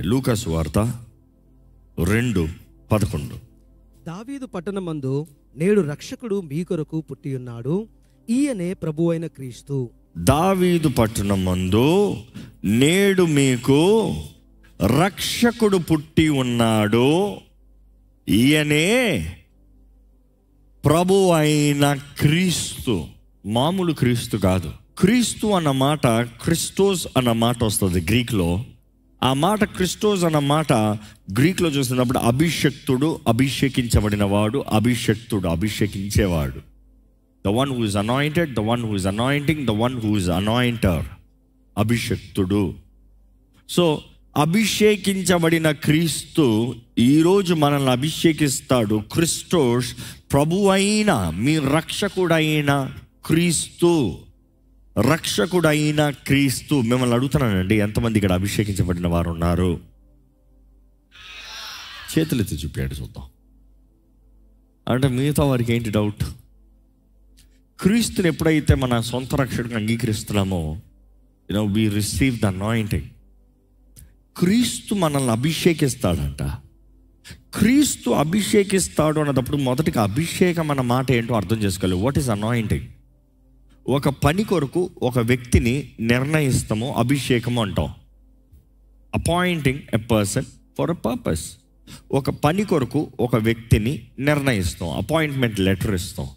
లూకా సువార్త 2:11. దావీదు పట్టణమందు నేడు రక్షకుడు మీ కొరకు పుట్టియున్నాడు, ఈయనే ప్రభువైన క్రీస్తు. దావీదు పట్టణమందు నేడు మీకు రక్షకుడు పుట్టి ఉన్నాడు, ఈయనే ప్రభు అయిన క్రీస్తు. మామూలు క్రీస్తు కాదు. క్రీస్తు అన్న మాట క్రిస్టోస్ అన్న మాట వస్తుంది గ్రీక్లో. ఆ మాట క్రిస్టోస్ అన్న మాట గ్రీక్లో చూసినప్పుడు అభిషక్తుడు, అభిషేకించబడిన వాడు, అభిషక్తుడు, అభిషేకించేవాడు. The one who is anointed, the one who is anointing, the one who is anointer, అభిషక్తుడు. సో అభిషేకించబడిన క్రీస్తు ఈరోజు మనల్ని అభిషేకిస్తాడు. క్రిస్టోస్ ప్రభు అయిన, మీ రక్షకుడైన క్రీస్తు, రక్షకుడైన క్రీస్తు. మిమ్మల్ని అడుగుతున్నానండి, ఎంతమంది ఇక్కడ అభిషేకించబడిన వారు ఉన్నారు? చేతులెత్తి చూపాడు చూద్దాం. అంటే మిగతా వారికి ఏంటి డౌట్? క్రీస్తుని ఎప్పుడైతే మన సొంత రక్షకుడిని అంగీకరిస్తున్నామో, వి రిసీవ్ ద అనాయింటింగ్. క్రీస్తు మనల్ని అభిషేకిస్తాడంట. క్రీస్తు అభిషేకిస్తాడు అన్నప్పుడు మొదటిగా అభిషేకం అన్న మాట ఏంటో అర్థం చేసుకోవాలి. What is anointing? ఒక పని కొరకు ఒక వ్యక్తిని నిర్ణయిస్తాము, అభిషేకము అంటాం. Appointing a person for a purpose. ఒక పని కొరకు ఒక వ్యక్తిని నిర్ణయిస్తాం, అపాయింట్మెంట్ లెటర్ ఇస్తాం.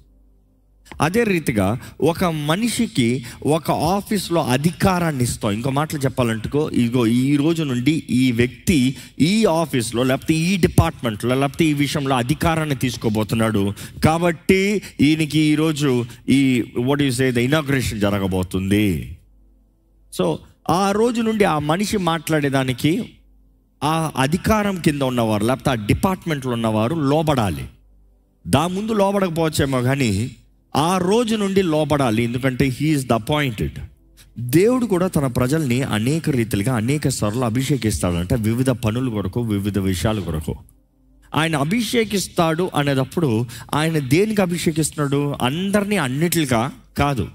అదే రీతిగా ఒక మనిషికి ఒక ఆఫీస్లో అధికారాన్ని ఇస్తాం. ఇంకో మాటలు చెప్పాలంటుకో, ఇగో ఈ రోజు నుండి ఈ వ్యక్తి ఈ ఆఫీస్లో, లేకపోతే ఈ డిపార్ట్మెంట్లో, లేకపోతే ఈ విషయంలో అధికారాన్ని తీసుకోబోతున్నాడు. కాబట్టి ఈయనకి ఈరోజు what you say the inauguration జరగబోతుంది. సో ఆ రోజు నుండి ఆ మనిషి మాట్లాడేదానికి ఆ అధికారం కింద ఉన్నవారు, లేకపోతే ఆ డిపార్ట్మెంట్లో ఉన్నవారు లోబడాలి. దాని ముందు లోబడకపోవచ్చేమో, కానీ ఆ రోజు నుండి లోబడాలి. ఎందుకంటే హీఈస్ ద అపాయింటెడ్. దేవుడు కూడా తన ప్రజల్ని అనేక రీతిలుగా అనేక సార్లు అభిషేకిస్తాడంటే, వివిధ పనుల కొరకు, వివిధ విషయాల కొరకు. ఆయన అభిషేకిస్తాడు అనేటప్పుడు ఆయన దేనికి అభిషేకిస్తున్నాడు? అందరినీ అన్నిటిగా కాదు.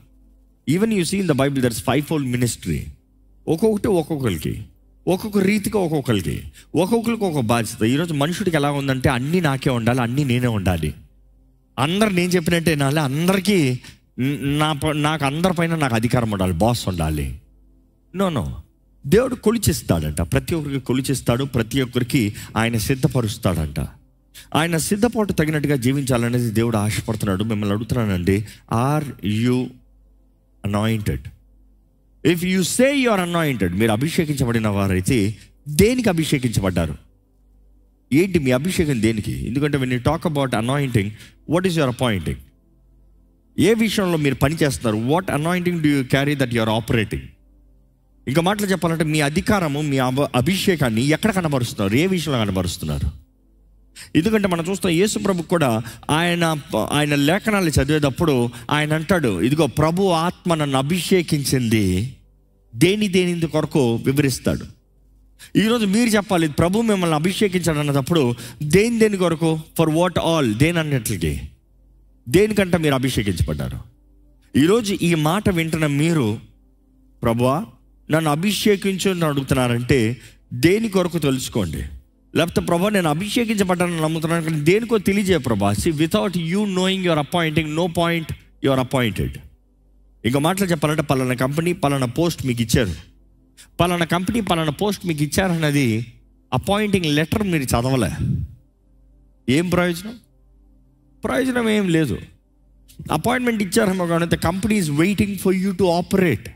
Even you see in the Bible there is 5-fold ministry. ఒక్కొక్కటి ఒక్కొక్కరికి, ఒక్కొక్క రీతిగా ఒక్కొక్కరికి ఒక బాధ్యత. ఈరోజు మనుషుడికి ఎలా ఉందంటే, అన్నీ నాకే ఉండాలి, అన్నీ నేనే ఉండాలి, అందరు నేను చెప్పినట్టే వినాలి, అందరికీ నాకు అందరిపైన నాకు అధికారం ఉండాలి, బాస్ ఉండాలి. నో. దేవుడు కొలిచిస్తాడంట, ప్రతి ఒక్కరికి కొలిచిస్తాడు, ప్రతి ఒక్కరికి ఆయన సిద్ధపరుస్తాడంట. ఆయన సిద్ధపాటు తగినట్టుగా జీవించాలనేది దేవుడు ఆశపడుతున్నాడు. మిమ్మల్ని అడుగుతున్నానండి, are you anointed? If you say you are anointed, మీరు అభిషేకించబడిన వారైతే దేనికి అభిషేకించబడ్డారు? ఏంటి మీ అభిషేకం దేనికి? ఎందుకంటే when you talk about anointing, what is your appointing? ఏ విషయంలో మీరు పని చేస్తున్నారు? What anointing do you carry that you are operating? ఇంకా మాటలు చెప్పాలంటే మీ అధికారము, మీ అభిషేకాన్ని ఎక్కడ కనబరుస్తున్నారు? ఏ విషయంలో కనబరుస్తున్నారు? ఎందుకంటే మనం చూస్తాం, యేసు ప్రభు కూడా ఆయన లేఖనాలు చదివేటప్పుడు ఆయన అంటాడు, ఇదిగో ప్రభు ఆత్మ నన్ను అభిషేకించింది. దేని కొరకు వివరిస్తాడు. ఈరోజు మీరు చెప్పాలి, ప్రభు మిమ్మల్ని అభిషేకించాడు అన్నప్పుడు దేని కొరకు? For what all? దేని అన్నిటికి, దేనికంటే మీరు అభిషేకించబడ్డారు? ఈరోజు ఈ మాట వింటున్న మీరు, ప్రభువా నన్ను అభిషేకించు అని అడుగుతున్నారంటే దేని కొరకు తెలుసుకోండి. లేకపోతే ప్రభా నేను అభిషేకించబడ్డానని నమ్ముతున్నాను కానీ దేనికో తెలియజేయ ప్రభా. Without you knowing your appointing, no point you are appointed. ఇంకో మాటలు చెప్పాలంటే, పలానా కంపెనీ పలానా పోస్ట్ మీకు ఇచ్చారు, పలానా కంపెనీ పలానా పోస్ట్ మీకు ఇచ్చారన్నది అపాయింటింగ్ లెటర్ మీరు చదవలే. ఏం ప్రయోజనం ఏం లేదు. అపాయింట్మెంట్ ఇచ్చారేమో కానీ company is waiting for you to operate.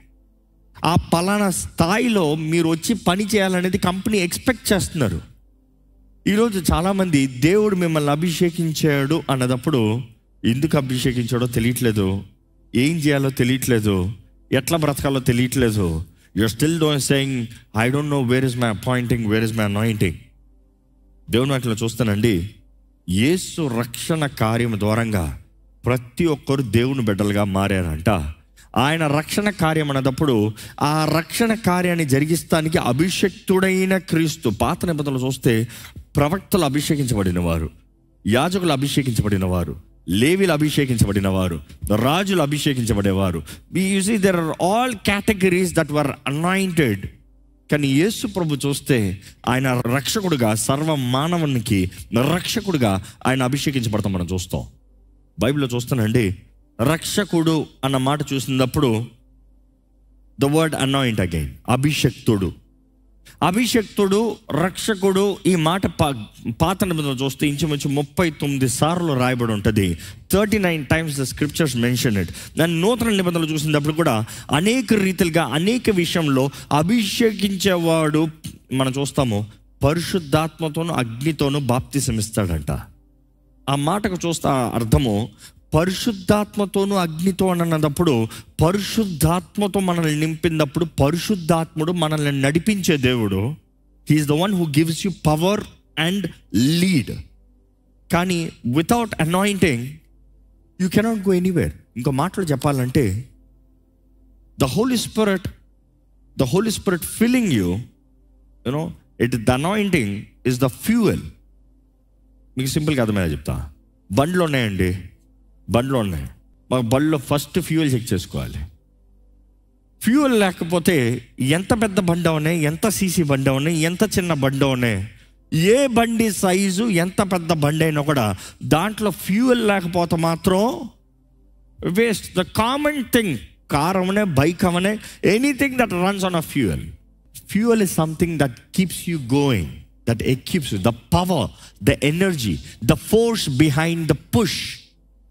ఆ పలానా స్థాయిలో మీరు వచ్చి పని చేయాలనేది కంపెనీ ఎక్స్పెక్ట్ చేస్తున్నారు. ఈరోజు చాలామంది దేవుడు మిమ్మల్ని అభిషేకించాడు అన్నదప్పుడు ఎందుకు అభిషేకించాడో తెలియట్లేదు, ఏం చేయాలో తెలియట్లేదు, ఎట్లా బ్రతకాలో తెలియట్లేదు. You're still saying, I don't know where is my appointing, where is my anointing. దేవుని వాటిలో చూస్తానండి, యేసు రక్షణ కార్యం ద్వారంగా ప్రతి ఒక్కరు దేవుని బిడ్డలుగా మారారంట. ఆయన రక్షణ కార్యం అన్నప్పుడు ఆ రక్షణ కార్యాన్ని జరిగిస్తానికి అభిషక్తుడైన క్రీస్తు. పాత నిబంధనలు చూస్తే ప్రవక్తలు అభిషేకించబడిన వారు, యాజకులు అభిషేకించబడిన వారు, లేవీలు అభిషేకించబడిన వారు, రాజులు అభిషేకించబడేవారు. You see there are all categories that were anointed కానీ యేసు ప్రభు చూస్తే ఆయన రక్షకుడుగా, సర్వ మానవునికి రక్షకుడుగా ఆయన అభిషేకించబడతాం మనం చూస్తాం. బైబిల్లో చూస్తానండి, రక్షకుడు అన్న మాట చూసినప్పుడు ద వర్డ్ అనాయింట్ అగైన్, అభిషక్తుడు. అభిషక్తుడు, రక్షకుడు, ఈ మాట పాత నిబంధనలో చూస్తే ఇంచుమించు 39 సార్లు రాయబడి ఉంటుంది. 39 times the scriptures mention it. దాన్ని నూతన నిబంధనలు చూసినప్పుడు కూడా అనేక రీతిలుగా, అనేక విషయంలో అభిషేకించేవాడు మనం చూస్తాము పరిశుద్ధాత్మతోనూ అగ్నితోనూ బాప్తిసం ఇస్తాడంట. ఆ మాటకు చూస్తే అర్థము పరిశుద్ధాత్మతోనూ అగ్నితో అన్నప్పుడు, పరిశుద్ధాత్మతో మనల్ని నింపినప్పుడు పరిశుద్ధాత్ముడు మనల్ని నడిపించే దేవుడు. He's the one who gives you power and lead. కానీ without anointing you cannot go anywhere. ఇంకో మాటలు చెప్పాలంటే the holy spirit filling you, you know it the anointing is the fuel. మీకు సింపుల్గా అర్థమయ్యా చెప్తా. బండ్లు ఉన్నాయి, మాకు బండిలో ఫస్ట్ ఫ్యూయల్ చెక్ చేసుకోవాలి. ఫ్యూయల్ లేకపోతే ఎంత పెద్ద బండి ఉన్నాయి, ఎంత సీసీ బండి ఉన్నాయి, ఎంత చిన్న బండి ఉన్నాయి, ఏ బండి సైజు ఎంత పెద్ద బండి అయినా కూడా దాంట్లో ఫ్యూయల్ లేకపోతే మాత్రం waste. The common thing, car అవనే, బైక్ అవనే, anything that runs on a fuel. Fuel is something that keeps you going, that equips you, the power, the energy, the force behind the push.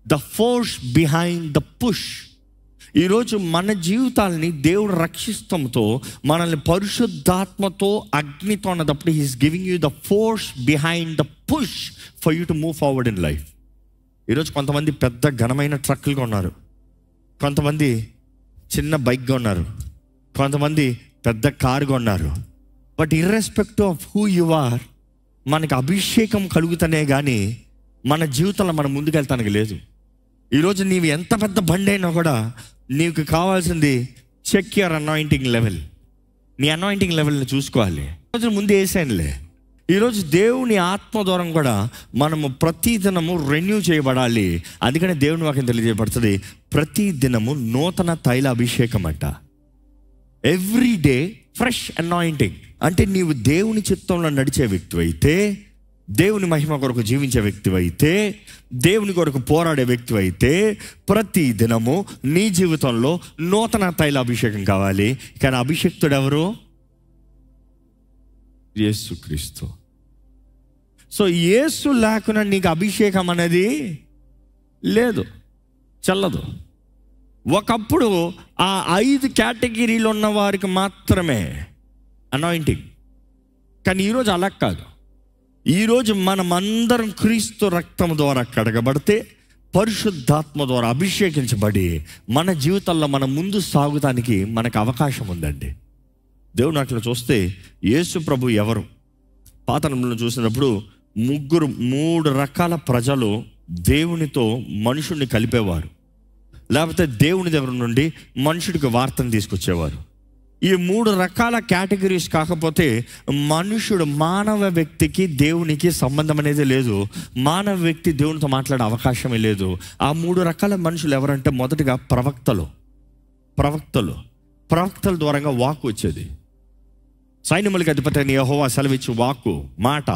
The force behind the push. ఈరోజు మన జీవితాలని దేవుడు రక్షిస్తంతో, మనల్ని పరిశుద్ధాత్మతో, అగ్నితో అన్నప్పుడు he's giving you the force behind the push for you to move forward in life. ఈరోజు కొంతమంది పెద్ద ఘనమైన ట్రక్కులుగా ఉన్నారు, కొంతమంది చిన్న బైక్గా ఉన్నారు, కొంతమంది పెద్ద కారుగా ఉన్నారు. But irrespective of who you are, మనకి అభిషేకం కలుగుతానే కానీ మన జీవితంలో మనం ముందుకెళ్తానికి లేదు. ఈరోజు నీవు ఎంత పెద్ద బండి అయినా కూడా నీకు కావాల్సింది చెక్ యువర్ అనాయింటింగ్ లెవెల్. నీ అనాయింటింగ్ లెవెల్ని చూసుకోవాలి. రోజు ముందు వేసానులే. ఈరోజు దేవుని ఆత్మ ద్వారా కూడా మనము ప్రతి దినము రెన్యూ చేయబడాలి. అందుకనే దేవుని వాక్యం తెలియజేయబడుతుంది, ప్రతి దినము నూతన తైల అభిషేకం అంట. Every day fresh anointing. అంటే నీవు దేవుని చిత్తంలో నడిచే వ్యక్తి అయితే, దేవుని మహిమ కొరకు జీవించే వ్యక్తి అయితే, దేవుని కొరకు పోరాడే వ్యక్తి అయితే, ప్రతి దినము నీ జీవితంలో నూతన తైల అభిషేకం కావాలి. కానీ అభిషేక్తుడు ఎవరు? యేసుక్రీస్తు. సో యేసు లేకుండా నీకు అభిషేకం అనేది లేదు, చల్లదు. ఒకప్పుడు ఆ 5 కేటగిరీలు ఉన్న వారికి మాత్రమే అనాయింటింగ్. కానీ ఈరోజు అలా కాదు. ఈరోజు మనమందరం క్రీస్తు రక్తం ద్వారా కడగబడితే, పరిశుద్ధాత్మ ద్వారా అభిషేకించబడి మన జీవితాల్లో మనం ముందు సాగుతానికి మనకు అవకాశం ఉందండి. దేవుని అట్లా చూస్తే యేసు ప్రభు ఎవరు? పాత నిబంధనలో చూసినప్పుడు 3 రకాల ప్రజలు దేవునితో మనుషుడిని కలిపేవారు, లేకపోతే దేవుని దగ్గర నుండి మనుషుడికి వార్తను తీసుకొచ్చేవారు. ఈ 3 రకాల కేటగిరీస్ కాకపోతే మనుషుడు, మానవ వ్యక్తికి దేవునికి సంబంధం అనేది లేదు. మానవ వ్యక్తి దేవునితో మాట్లాడే అవకాశమే లేదు. ఆ 3 రకాల మనుషులు ఎవరంటే, మొదటిగా ప్రవక్తల ద్వారంగా వాక్కు వచ్చేది. సైన్యములకు అధిపతి అయిన యెహోవా సెలవిచ్చు వాక్కు, మాట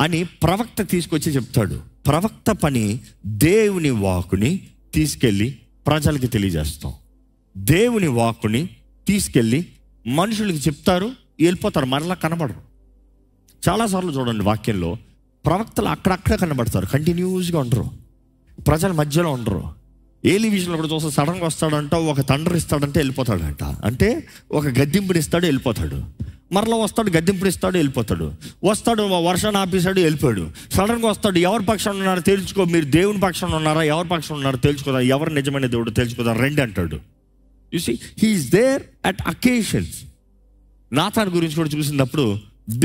అని ప్రవక్త తీసుకొచ్చి చెప్తాడు. ప్రవక్త పని దేవుని వాక్కుని తీసుకెళ్ళి ప్రజలకి తెలియజేస్తాం. దేవుని వాక్కుని తీసుకెళ్ళి మనుషులకి చెప్తారు, వెళ్ళిపోతారు, మరలా కనబడరు. చాలాసార్లు చూడండి వాక్యంలో ప్రవక్తలు అక్కడక్కడ కనబడతారు, కంటిన్యూస్గా ఉండరు, ప్రజల మధ్యలో ఉండరు. ఏలీ విషయంలో కూడా చూస్తే సడన్గా వస్తాడంట, ఒక తండ్రి ఇస్తాడంటే వెళ్ళిపోతాడంట. అంటే ఒక గద్దింపుని ఇస్తాడు, వెళ్ళిపోతాడు, మరలా వస్తాడు, గద్దింపుని ఇస్తాడు, వెళ్ళిపోతాడు, వస్తాడు, వర్షాన్ని ఆపేశాడు, వెళ్ళిపోయాడు. సడన్గా వస్తాడు, ఎవరి పక్షాన ఉన్నారో తెలుసుకో, మీరు దేవుని పక్షాన ఉన్నారా, ఎవరి పక్షాన ఉన్నారో తెలుసుకోదా, ఎవరు నిజమైన దేవుడు తెలుసుకోదా, రండి అంటాడు. You see, he is there at occasions. నాతాను గురించి కూడా చూసినప్పుడు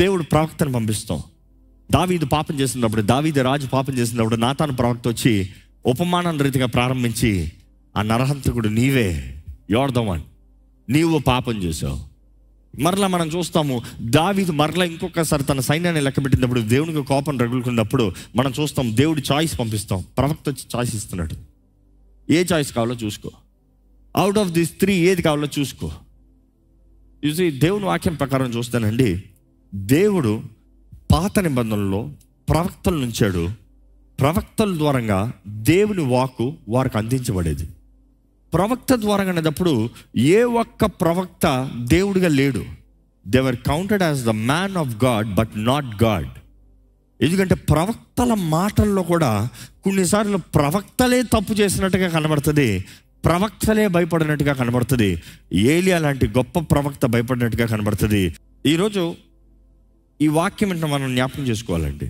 దేవుడు ప్రవక్తను పంపిస్తాం. దావీదు పాపం చేసినప్పుడు, దావీదు రాజు పాపం చేసినప్పుడు నాతాను ప్రవక్త వచ్చి ఉపమానం రీతిగా ప్రారంభించి, ఆ నరహంతకుడు నీవే, యువర్ ద వన్, నీవు పాపం చేసావు. మరలా మనం చూస్తాము దావీదు మరలా ఇంకొకసారి తన సైన్యాన్ని లెక్క పెట్టినప్పుడు, దేవునికి కోపం రగులుకున్నప్పుడు మనం చూస్తాం దేవుడు చాయిస్ పంపిస్తాం. ప్రవక్త వచ్చి చాయిస్ ఇస్తున్నాడు, ఏ చాయిస్ కావాలో చూసుకో, అవుట్ ఆఫ్ దిస్ 3 ఏది కావాలో చూసుకో. చూసి దేవుని వాక్యం ప్రకారం చూస్తానండి, దేవుడు పాత నిబంధనలో ప్రవక్తలను ఉంచాడు. ప్రవక్తల ద్వారంగా దేవుని వాక్కు వారికి అందించబడేది. ప్రవక్త ద్వారా అనేటప్పుడు ఏ ఒక్క ప్రవక్త దేవుడిగా లేడు. They were counted as the man of God but not God. ఎందుకంటే ప్రవక్తల మాటల్లో కూడా కొన్నిసార్లు ప్రవక్తలే తప్పు చేసినట్టుగా కనబడుతుంది, ప్రవక్తలే భయపడినట్టుగా కనబడుతుంది. ఏలియా లాంటి గొప్ప ప్రవక్త భయపడినట్టుగా కనబడుతుంది. ఈరోజు ఈ వాక్యం అంటే మనం జ్ఞాపకం చేసుకోవాలండి.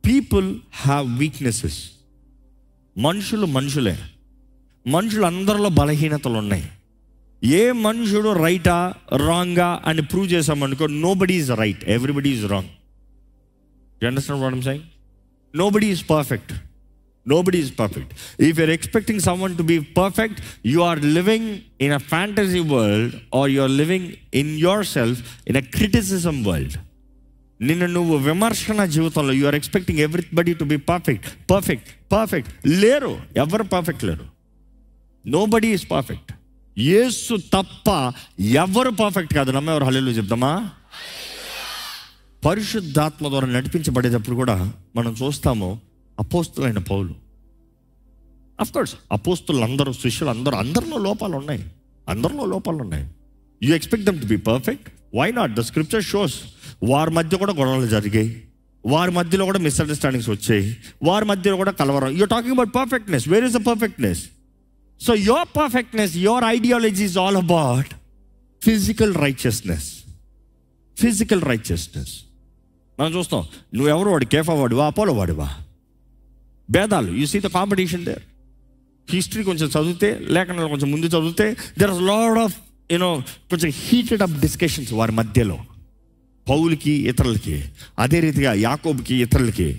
People have weaknesses. మనుషులే, మనుషులందరిలో బలహీనతలు ఉన్నాయి. ఏ మనుషుడు రైటా రాంగా అని ప్రూవ్ చేసామనుకో, nobody is right, everybody is wrong. You understand what I'm saying? Nobody is perfect. Nobody is perfect. If you're expecting someone to be perfect, you are living in a fantasy world, or you're living in yourself in a criticism world. నువ్వు విమర్శన జీవితంలో you are expecting everybody to be perfect. లేరు, ఎవరు perfect లేరు. Nobody is perfect. యేసు తప్ప ఎవరు perfect కాదు. నమ్మేవారు హల్లెలూయా చెప్తామా? పరిశుద్ధాత్మ ద్వారా నడిపించబడేటప్పుడు కూడా మనం చూస్తాము, అపోస్తులైన పౌలు, అఫ్కోర్స్ అపోస్తులు అందరూ, శిష్యులు అందరిలో లోపాలు ఉన్నాయి. You expect them to be perfect? Why not? The scripture shows వారి మధ్య కూడా గొడవలు జరిగాయి, వారి మధ్యలో కూడా మిస్అండర్స్టాండింగ్స్ వచ్చాయి, వారి మధ్యలో కూడా కలవరం. You're talking about perfectness. Where is the perfectness? So your perfectness, your ideology is all about physical righteousness. మనం చూస్తాం, నువ్వెవరు వాడు, కేఫా వాడివా, అపోలో వాడివా, భేదాలు. You see the competition there. History కొంచెం చదివితే, లేఖనాలు కొంచెం ముందు చదివితే, దెర్ ఇస్ లాట్ ఆఫ్ కొంచెం హీటెడ్ అప్ డిస్కషన్స్ వారి మధ్యలో, పౌలుకి ఇతరులకి, అదే రీతిగా యాకోబుకి ఇతరులకి.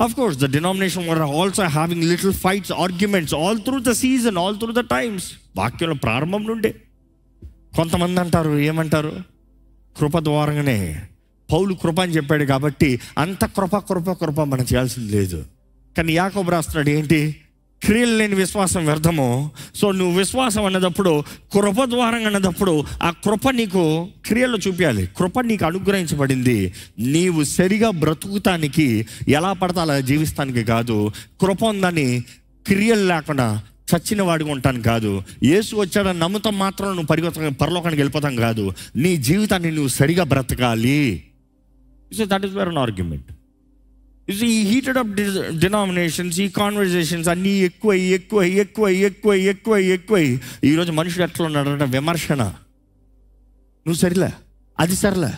Of course, the denomination were also having little fights, arguments all through the season, all through the times. వాక్యంలో ప్రారంభం నుండి కొంతమంది అంటారు, ఏమంటారు? కృప ద్వారంగానే, పౌలు కృప అని చెప్పాడు కాబట్టి అంత కృప మనం చేయాల్సింది లేదు. కానీ యాకోబు రాస్తున్నాడు ఏంటి? క్రియలు లేని విశ్వాసం వ్యర్థము. సో నువ్వు విశ్వాసం అన్నదప్పుడు, కృప ద్వారంగా అన్నదప్పుడు, ఆ కృప నీకు క్రియల్లో చూపించాలి. కృప నీకు అనుగ్రహించబడింది నీవు సరిగా బ్రతుకుతానికి, ఎలా పడతా అలా జీవిస్తానికి కాదు. కృప ఉందని క్రియలు లేకుండా చచ్చిన వాడిగా ఉంటాను కాదు. యేసు వచ్చాడని నమ్ముతాం మాత్రం నువ్వు పరలోకానికి వెళ్ళిపోతాం కాదు. నీ జీవితాన్ని నువ్వు సరిగా బ్రతకాలి. So that is where an argument. ఈ హీటెడ్ అప్ డినామినేషన్స్, ఈ కాన్వర్జేషన్స్ అన్నీ ఎక్కువై ఈరోజు మనుషుడు ఎట్లా ఉన్నాడంటే విమర్శన. నువ్వు సరిలే, అది సరిలే,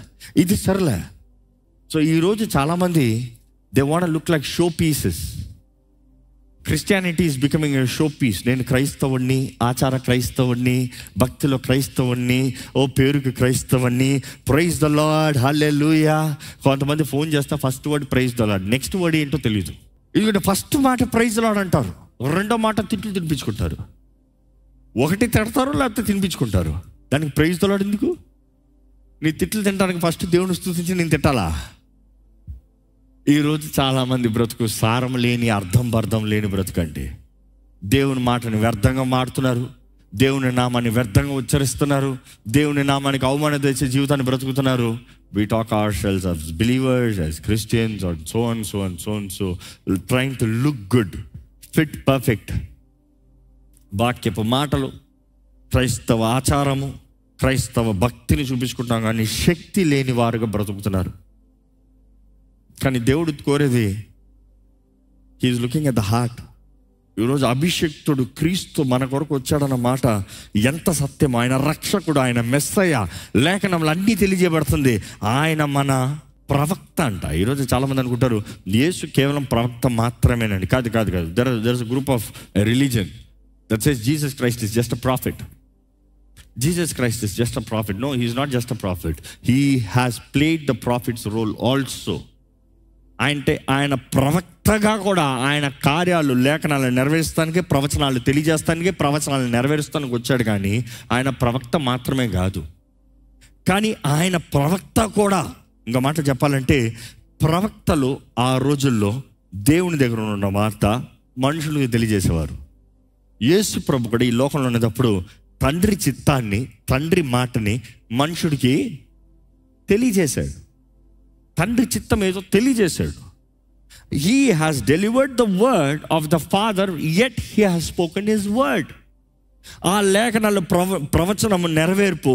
ఇది సరిలే. సో ఈరోజు చాలామంది they want look like show pieces. Christianity is becoming a show piece. నేను క్రైస్తవుణ్ణి, ఆచార క్రైస్తవుణ్ణి, భక్తిలో క్రైస్తవుణ్ణి, ఓ పేరుకి క్రైస్తవుణ్ణి, ప్రైజ్ ద లార్డ్, హల్లెలూయా. కొంతమంది ఫోన్ చేస్తా first word praise the lord, next word ఏంటో తెలియదు. ఎందుకంటే ఫస్ట్ మాట ప్రైజ్ ద లార్డ్ అంటారు, రెండో మాట తిట్లు తినిపించుకుంటారు. ఒకటి తిడతారు, లేకపోతే తినిపించుకుంటారు. దానికి ప్రైజ్ ద లార్డ్ ఎందుకు? నీ తిట్లు తినడానికి ఫస్ట్ దేవుని స్తుతించి నేను తిట్టాలా? ఈరోజు చాలామంది బ్రతుకు సారం లేని, అర్థం లేని బ్రతుకండి. దేవుని మాటని వ్యర్థంగా మాడుతున్నారు, దేవుని నామాన్ని వ్యర్థంగా ఉచ్చరిస్తున్నారు, దేవుని నామానికి అవమానం తెచ్చే జీవితాన్ని బ్రతుకుతున్నారు. We talk ourselves as believers, as Christians, or so and so, trying to look good, fit, perfect. వాక్యపు మాటలు, క్రైస్తవ ఆచారము, క్రైస్తవ భక్తిని చూపించుకుంటాం, కానీ శక్తి లేని వారుగా బ్రతుకుతున్నారు. కానీ దేవుడు కోరేది, he's looking at the heart. ఈరోజు అభిషక్తుడు క్రీస్తు మన కొరకు వచ్చాడన్న మాట ఎంత సత్యం. ఆయన రక్షకుడు, ఆయన మెస్సయ్య. లేఖనంలో అన్నీ తెలియజేయబడుతుంది. ఆయన మన ప్రవక్త అంట. ఈరోజు చాలామంది అనుకుంటారు యేసు కేవలం ప్రవక్త మాత్రమేనండి. కాదు. There is a group of religion that says Jesus Christ is just a profit. Jesus Christ is just a prophet. No, he is not just a prophet. He has played the prophet's role also. అంటే ఆయన ప్రవక్తగా కూడా ఆయన కార్యాలు, లేఖనాలను నెరవేర్చడానికి, ప్రవచనాలు తెలియజేస్తానికి, ప్రవచనాలను నెరవేరుస్తానికి వచ్చాడు. కానీ ఆయన ప్రవక్త మాత్రమే కాదు, కానీ ఆయన ప్రవక్త కూడా. ఇంకో మాట చెప్పాలంటే, ప్రవక్తలు ఆ రోజుల్లో దేవుని దగ్గర ఉన్న వార్త మనుషులకు తెలియజేసేవారు. యేసు ప్రభు కూడా ఈ లోకంలో ఉన్నప్పుడు తండ్రి చిత్తాన్ని, తండ్రి మాటని మనుషుడికి తెలియజేశాడు. తండ్రి చిత్తం ఏదో తెలియజేశాడు. He has delivered the word of the Father, yet he has spoken his word. ఆ లేఖనాల ప్రవచనము నెరవేర్పు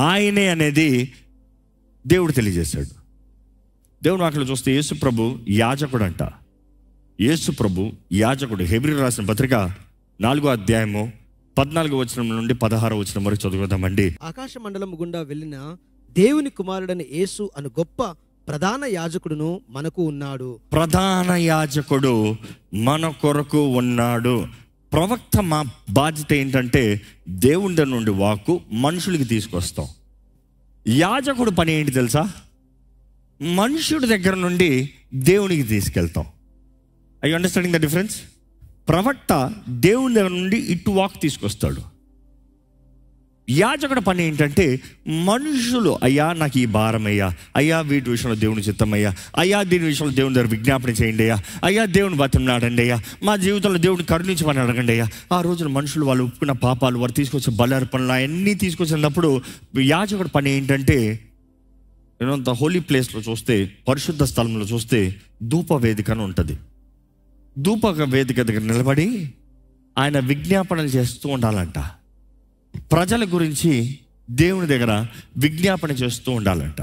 ఆయనే అనేది దేవుడు తెలియజేశాడు. దేవుడు వాక్యంలో చూస్తే యేసు ప్రభు యాజకుడు అంట. యేసు ప్రభు యాజకుడు. హెబ్రీయులకు రాసిన పత్రిక 4వ అధ్యాయము 14వ వచనం నుండి 16వ వచనం వరకు చదువుదామండి. ఆకాశ మండలం గుండా వెళ్ళిన దేవుని కుమారుడైన యేసు అను గొప్ప ప్రధాన యాజకుడును మనకు ఉన్నాడు. ప్రధాన యాజకుడు మన కొరకు ఉన్నాడు. ప్రవక్త మా బాధ్యత ఏంటంటే దేవుని దగ్గర నుండి వాక్కు మనుషులకి తీసుకొస్తాం. యాజకుడు పని ఏంటి తెలుసా? మనుషుడి దగ్గర నుండి దేవునికి తీసుకెళ్తాం. I understanding the difference? ప్రవక్త దేవుని దగ్గర నుండి ఇటు వాక్ తీసుకొస్తాడు. యాజకుడి పని ఏంటంటే మనుషులు, అయ్యా నాకు ఈ భారం అయ్యా, అయ్యా వీటి విషయంలో దేవుని చిత్తం అయ్యా, అయ్యా దీని విషయంలో దేవుని దగ్గర విజ్ఞాపన చేయండి అయ్యా, అయ్యా దేవుని బతిమలాడండి అయ్యా, మా జీవితంలో దేవుడిని కరుణించమని అడగండి అయ్యా. ఆ రోజున మనుషులు వాళ్ళు ఒప్పుకున్న పాపాలు, వారు తీసుకొచ్చే బలార్పణలు అన్నీ తీసుకొచ్చినప్పుడు యాజకుడి పని ఏంటంటే ద హోలీ ప్లేస్లో చూస్తే, పరిశుద్ధ స్థలంలో చూస్తే ధూప వేదిక అని ఉంటుంది. ధూప వేదిక దగ్గర నిలబడి ఆయన విజ్ఞాపనలు చేస్తూ ఉండాలంట. ప్రజల గురించి దేవుని దగ్గర విజ్ఞాపన చేస్తూ ఉండాలంట.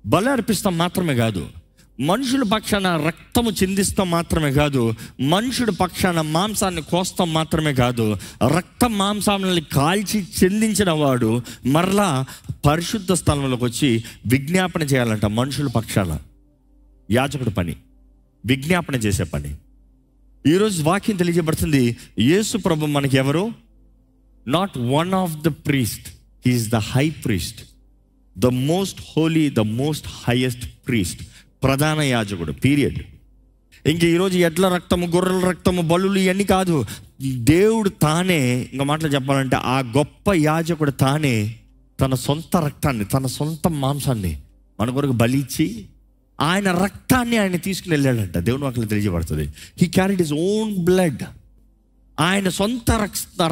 బలి అర్పిస్తాం మాత్రమే కాదు, మనుషుల పక్షాన రక్తము చిందిస్తాం మాత్రమే కాదు, మనుషుడి పక్షాన మాంసాన్ని కోస్తాం మాత్రమే కాదు, రక్త మాంసాన్ని కాల్చి చెందించిన వాడు మరలా పరిశుద్ధ స్థలంలోకి వచ్చి విజ్ఞాపన చేయాలంట. మనుషుల పక్షాన యాజకుడి పని విజ్ఞాపన చేసే పని. ఈరోజు వాక్యం తెలియజేయబడుతుంది, యేసు ప్రభు మనకి ఎవరు? Not one of the priest, he is the high priest, the most holy, the most highest priest. ప్రధాన యాజకుడు, పీరియడ్. ఇంక ఈరోజు ఎడ్ల రక్తము, గొర్రెల రక్తము, బలులు ఇవన్నీ కాదు. దేవుడు తానే, ఇంకా మాటలు చెప్పాలంటే ఆ గొప్ప యాజకుడు తానే తన సొంత రక్తాన్ని, తన సొంత మాంసాన్ని మన కొరకు బలిచ్చి ఆయన రక్తాన్ని ఆయన తీసుకుని వెళ్ళాడంట. దేవుని వాక్యంలో తెలియజేయబడుతుంది, he carried his own blood. ఆయన సొంత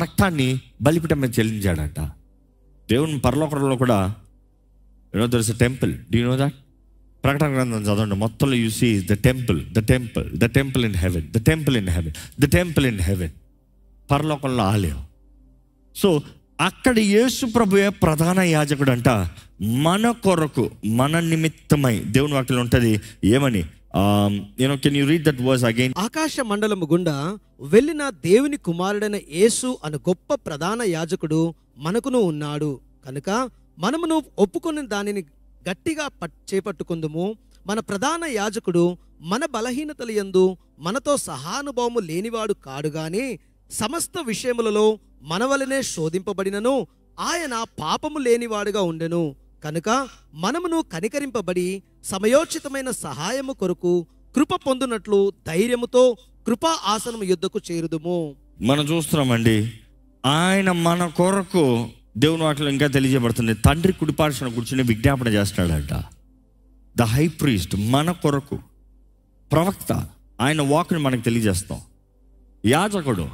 రక్తాన్ని బలిపీఠం మీద చెల్లించాడంట. దేవుని పరలోకంలో కూడా there is a temple. Do you know that? ప్రకటన గ్రంథం చదవండి, మొత్తంలో you see the temple, the temple, the temple in heaven, the temple in heaven, the temple in heaven. పరలోకంలో ఆలయం. సో అక్కడ యేసు ప్రభువే ప్రధాన యాజకుడు అంట. మన కొరకు, మన నిమిత్తమై దేవుని వాక్యంలో ఉంటుంది ఏమని, can you read that verse again? ఆకాశ మండలము గుండా వెళ్ళిన దేవుని కుమారుడైన యేసు అను గొప్ప ప్రధాన యాజకుడు మనకును ఉన్నాడు కనుక మనమును ఒప్పుకొని దానిని గట్టిగా చేపట్టుకుందుము. మన ప్రధాన యాజకుడు మన బలహీనతల యందు మనతో సహానుభవము లేనివాడు కాడు గాని సమస్త విషయములలో మన వలనే శోధింపబడినను ఆయన పాపము లేనివాడుగా ఉండెను కనుక మనమును కనికరింపబడి సమయోచితమైన సహాయము కొరకు కృప పొందునట్లు ధైర్యముతో కృపా ఆసనము యుద్ధకు చేరుదుము. మనం చూస్తున్నామండి, ఆయన మన కొరకు దేవుని వాటిలో ఇంకా తెలియజేయబడుతుంది, తండ్రి కుడిపార్శ్వన కూర్చుని విజ్ఞాపన చేస్తాడంట. ద హై ప్రీస్ట్ మన కొరకు, ప్రవక్త ఆయన వాక్ని మనకు తెలియజేస్తాం. యాజకుడు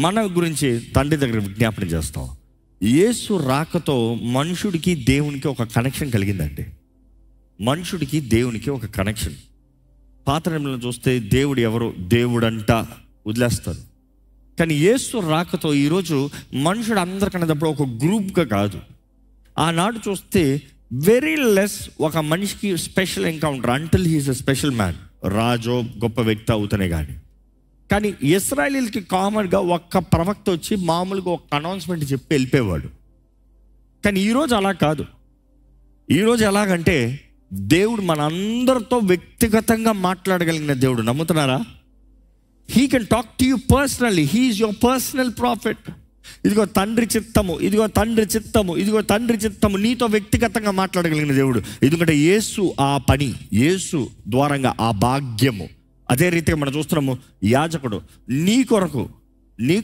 మన గురించి తండ్రి దగ్గర విజ్ఞాపన చేస్తాం. యేసు రాకతో మనుషుడికి దేవునికి ఒక కనెక్షన్ కలిగిందండి. మనుషుడికి దేవునికి ఒక కనెక్షన్. పాత నిబంధనలో చూస్తే దేవుడు ఎవరు, దేవుడంట వదిలేస్తారు. కానీ యేసు రాకతో ఈరోజు మనుషుడు అందరికనేటప్పుడు ఒక గ్రూప్గా కాదు. ఆనాడు చూస్తే వెరీ లెస్ ఒక మనిషికి special encounter until he's a special man, రాజో గొప్ప వ్యక్తి అవుతనే కానీ. కానీ ఇశ్రాయేలీలకి కామన్గా ఒక్క ప్రవక్త వచ్చి మామూలుగా ఒక అనౌన్స్మెంట్ చెప్పి వెళ్ళిపోయేవాడు. కానీ ఈరోజు అలా కాదు. ఈరోజు ఎలాగంటే దేవుడు మన అందరితో వ్యక్తిగతంగా మాట్లాడగలిగిన దేవుడు. నమ్ముతున్నారా? He can talk to you personally. He is your personal prophet. ఇదిగో తండ్రి చిత్తము, ఇదిగో తండ్రి చిత్తము, ఇదిగో తండ్రి చిత్తము, నీతో వ్యక్తిగతంగా మాట్లాడగలిగిన దేవుడు. ఎందుకంటే యేసు ఆ పని, యేసు ద్వారంగా ఆ భాగ్యము. అదే రీతిగా మనం చూస్తున్నాము, యాజకుడు నీ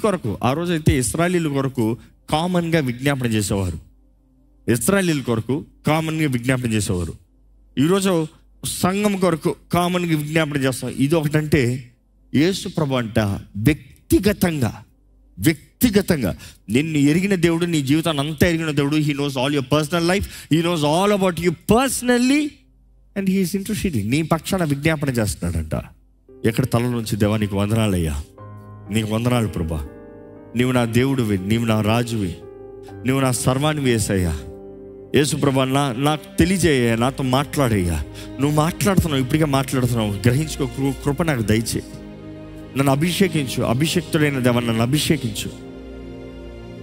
కొరకు ఆ రోజైతే ఇశ్రాయేలీయుల కొరకు కామన్గా విజ్ఞాపన చేసేవారు. ఇశ్రాయేలీయుల కొరకు కామన్గా విజ్ఞాపన చేసేవారు. ఈరోజు సంఘం కొరకు కామన్గా విజ్ఞాపన చేస్తాం. ఇది ఒకటంటే యేసు ప్రభు అంట వ్యక్తిగతంగా వ్యక్తిగతంగా నిన్ను ఎరిగిన దేవుడు, నీ జీవితాన్ని అంతా ఎరిగిన దేవుడు. He knows all your personal life, he knows all about you personally, and he's interested. నీ పక్షాన విజ్ఞాపన చేస్తున్నాడంట. ఎక్కడ తల నుంచి, దేవా నీకు వందనాలయ్యా, నీకు వందనాలు ప్రభా, నీవు నా దేవుడివి, నీవు నా రాజువి, నువ్వు నా సర్వాన్ని యేసయ్యా. యేసు ప్రభా నాకు తెలియజేయ, నాతో మాట్లాడయ్యా. నువ్వు మాట్లాడుతున్నావు, ఇప్పటికే మాట్లాడుతున్నావు, గ్రహించుకో. కృప నాకు దయచే, నన్ను అభిషేకించు. అభిషేక్తుడైన దేవా నన్ను అభిషేకించు.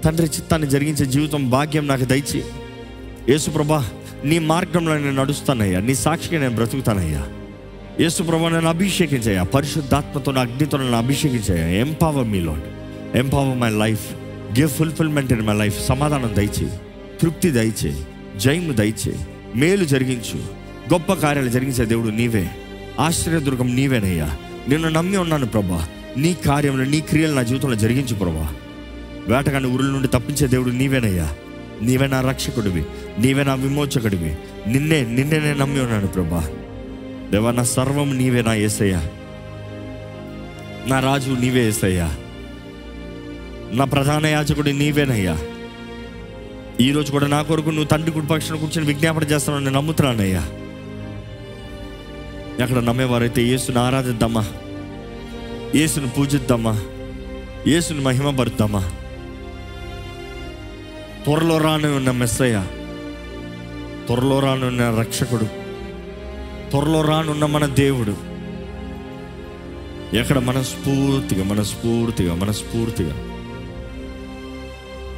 తండ్రి చిత్తాన్ని జరిగించే జీవితం భాగ్యం నాకు దయచే. యేసు ప్రభా నీ మార్గంలో నేను నడుస్తానయ్యా, నీ సాక్షిగా నేను బ్రతుకుతానయ్యా. యేసు ప్రభా నన్ను అభిషేకించయ్యా, పరిశుద్ధాత్మతో నా అగ్నితో నన్ను అభిషేకించయ్యా. Empower me Lord, empower my life, give fulfilment in my life. సమాధానం దయచే, తృప్తి దయచే, జయము దయచే, మేలు జరిగించు. గొప్ప కార్యాలు జరిగించే దేవుడు నీవే, ఆశ్చర్యదుర్గం నీవేనయ్యా. నిన్ను నమ్మి ఉన్నాను ప్రభా. నీ కార్యములు, నీ క్రియలు నా జీవితంలో జరిగించు ప్రభా. వేటగాని ఉరుల నుండి తప్పించే దేవుడు నీవేనయ్యా. నీవే నా రక్షకుడివి, నీవే నా విమోచకుడివి. నిన్నే నేను నమ్మి ఉన్నాను ప్రభా. దేవా నా సర్వం నీవే నా యేసయ్యా, నా రాజు నీవే యేసయ్యా, నా ప్రధాన యాజకుడు నీవేనయ్యా. ఈరోజు కూడా నా కొరకు నువ్వు తండ్రి కుడి పక్షాన కూర్చొని విజ్ఞాపన చేస్తానని నేను నమ్ముతున్నానయ్యా. ఎక్కడ నమ్మేవారైతే యేసుని ఆరాధిద్దామా, యేసుని పూజిద్దామా, యేసుని మహిమపరుద్దామా. త్వరలో రానున్న మెస్సయ్య, త్వరలో రానున్న రక్షకుడు, త్వరలో రానున్న మన దేవుడు. ఎక్కడ మనస్ఫూర్తిగా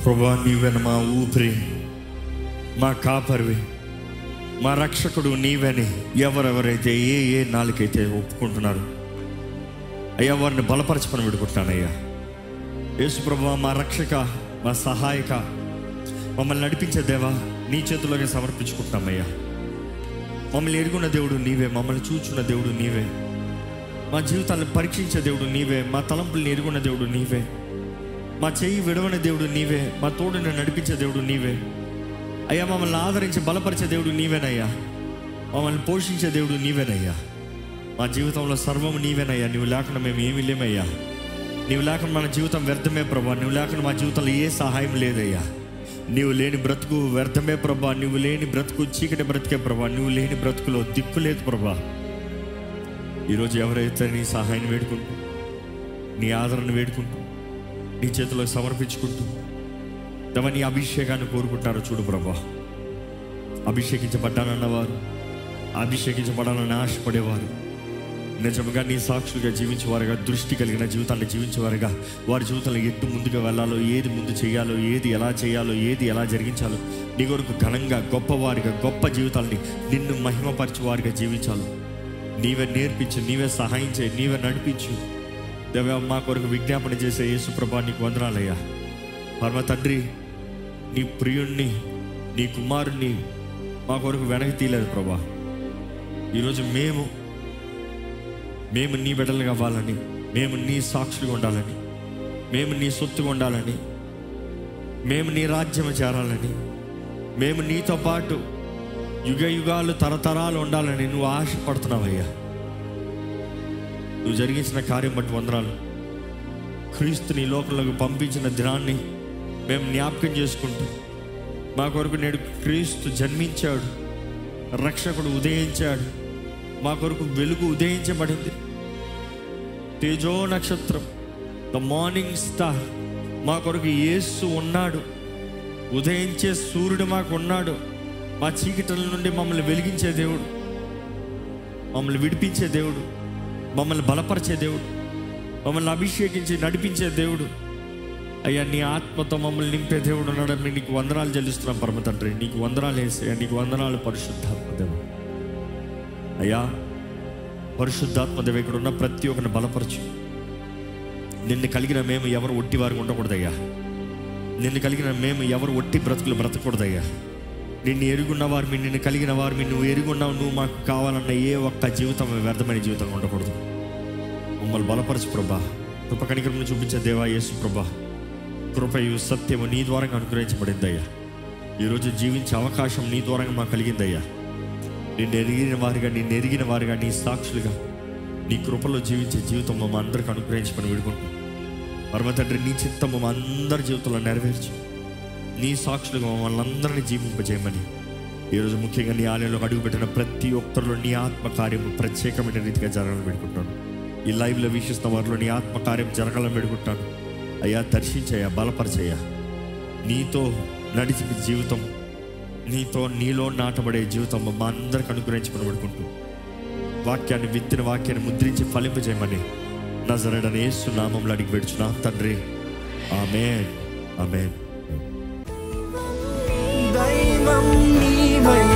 ప్రభువా నీవేన మా ఊపిరి, మా కాపరివి, మా రక్షకుడు నీవని ఎవరెవరైతే ఏ నాలుకైతే ఒప్పుకుంటున్నారు అయ్యా, వారిని బలపరచమని విడుకుంటున్నానయ్యా. యేసు ప్రభువా మా రక్షక, మా సహాయక, మమ్మల్ని నడిపించే దేవా నీ చేతుల్లోనే సమర్పించుకుంటున్నామయ్యా. మమ్మల్ని ఎరుగున్న దేవుడు నీవే, మమ్మల్ని చూచున్న దేవుడు నీవే, మా జీవితాలను పరీక్షించే దేవుడు నీవే, మా తలంపుల్ని ఎరుగున్న దేవుడు నీవే, మా చెయ్యి విడవని దేవుడు నీవే, మా తోడుని నడిపించే దేవుడు నీవే అయ్యా. మమ్మల్ని ఆదరించి బలపరిచే దేవుడు నీవేనయ్యా, మమ్మల్ని పోషించే దేవుడు నీవేనయ్యా. మా జీవితంలో సర్వము నీవేనయ్యా. నువ్వు లేకుండా మేము ఏమీ లేమయ్యా. నువ్వు లేకుండా మన జీవితం వ్యర్థమే ప్రభా. నువ్వు లేకుండా మా జీవితంలో ఏ సహాయం లేదయ్యా. నువ్వు లేని బ్రతుకు వ్యర్థమే ప్రభా. నువ్వు లేని బ్రతుకు చీకటి బ్రతికే ప్రభా. నువ్వు లేని బ్రతుకులో దిక్కు లేదు ప్రభా. ఈరోజు ఎవరైతే నీ సహాయాన్ని వేడుకుంటూ, నీ ఆదరణ వేడుకుంటూ, నీ చేతిలో సమర్పించుకుంటూ దేవా నీ అభిషేకాన్ని కోరుకుంటారో చూడు ప్రభా. అభిషేకించబడ్డానన్నవారు, అభిషేకించబడాలని ఆశపడేవారు, నిజంగా నీ సాక్షులుగా జీవించేవారుగా, దృష్టి కలిగిన జీవితాన్ని జీవించేవారుగా, వారి జీవితంలో ఎటు ముందుగా వెళ్ళాలో, ఏది ముందు చేయాలో, ఏది ఎలా చేయాలో, ఏది ఎలా జరిగించాలో, నీ కొరకు ఘనంగా గొప్పవారిగా, గొప్ప జీవితాలని నిన్ను మహిమపరచేవారిగా జీవించాలో నీవే నేర్పించు, నీవే సహాయం చేయి, నీవే నడిపించు. దేవా మా కొరకు విజ్ఞాపన చేసే యేసు ప్రభా నీకు వందనాలయ్యా. పరమ తండ్రి, నీ ప్రియుణ్ణి, నీ కుమారుణ్ణి మా కొరకు వెనక్కి తీయలేదు ప్రభా. ఈరోజు మేము నీ బిడ్డలు కావాలని, మేము నీ సాక్షులుగా ఉండాలని, మేము నీ సొత్తుగా ఉండాలని, మేము నీ రాజ్యం చేరాలని, మేము నీతో పాటు యుగ యుగాలు తరతరాలు ఉండాలని నువ్వు ఆశపడుతున్నావయ్యా. నువ్వు జరిగించిన కార్యం బట్టి వందనాలు. క్రీస్తుని లోకంలోకి పంపించిన దినాన్ని మేము జ్ఞాపకం చేసుకుంటూ, మా కొరకు నేడు క్రీస్తు జన్మించాడు, రక్షకుడు ఉదయించాడు, మా కొరకు వెలుగు ఉదయించబడింది. తేజో నక్షత్రం, ద మార్నింగ్ స్టార్, మా కొరకు యేసు ఉన్నాడు. ఉదయించే సూర్యుడు మాకు ఉన్నాడు. మా చీకటిల నుండి మమ్మల్ని వెలిగించే దేవుడు, మమ్మల్ని విడిపించే దేవుడు, మమ్మల్ని బలపరిచే దేవుడు, మమ్మల్ని అభిషేకించి నడిపించే దేవుడు అయ్యా. నీ ఆత్మతో మమ్మల్ని నింపే దేవుడు ఉన్నాడని నీకు వందనాలు చెల్లిస్తున్నాం పరమ తండ్రి. నీకు వందనాలు వేసే, నీకు వందనాలు పరిశుద్ధాత్మ దేవ. అయ్యా పరిశుద్ధాత్మ దేవ, ఇక్కడ ఉన్న ప్రతి ఒక్కరిని బలపరచు. నిన్ను కలిగిన మేము ఎవరు ఒట్టి వారికి ఉండకూడదయ్యా. నిన్ను కలిగిన మేము ఎవరు ఒట్టి బ్రతుకులు బ్రతకూడదయ్యా. నిన్ను ఎరుగున్న వారు, నిన్ను కలిగిన వారు, నువ్వు ఎరుగున్నావు, నువ్వు మాకు కావాలన్న ఏ ఒక్క జీవితం వ్యర్థమైన జీవితంగా ఉండకూడదు. మమ్మల్ని బలపరచు ప్రభా. కృప కనికరమును చూపించే దేవా యేసు ప్రభా. కృపయు సత్యము నీ ద్వారా అనుగ్రహించబడిందయ్యా. ఈరోజు జీవించే అవకాశం నీ ద్వారా మాకు కలిగిందయ్యా. నిన్ను ఎరిగిన వారుగా, నీ సాక్షులుగా, నీ కృపలో జీవించే జీవితం మా అందరికి అనుగ్రహించమని వేడుకుంటాం. పరమ తండ్రి, నీ చిత్తము మా అందరి జీవితంలో నెరవేర్చు. నీ సాక్షులుగా మమ్మల్ని అందరినీ జీవింపజేయమని ఈరోజు ముఖ్యంగా నీ ఆలయంలో అడుగుపెట్టిన ప్రతి ఒక్కరిలో నీ ఆత్మకార్యము ప్రత్యేకమైన రీతిగా జరగాలని పెట్టుకుంటాను. ఈ లైవ్లో వీక్షిస్తున్న వారిలో నీ ఆత్మకార్యం జరగాలని పెట్టుకుంటాను. అయ్యా, దర్శించయ్యా, బలపరచయ్యా. నీతో నడిచిన జీవితం, నీలో నాటబడే జీవితం మా అందరికి అనుగ్రహించుకుని పడుకుంటూ వాక్యాన్ని విత్తిన వాక్యాన్ని ముద్రించి ఫలింపజేయమని నజరేయుడైన యేసు నామములో అడిగి పెడుచున్నాం తండ్రి. ఆమేన్, ఆమేన్. దైవం నీవై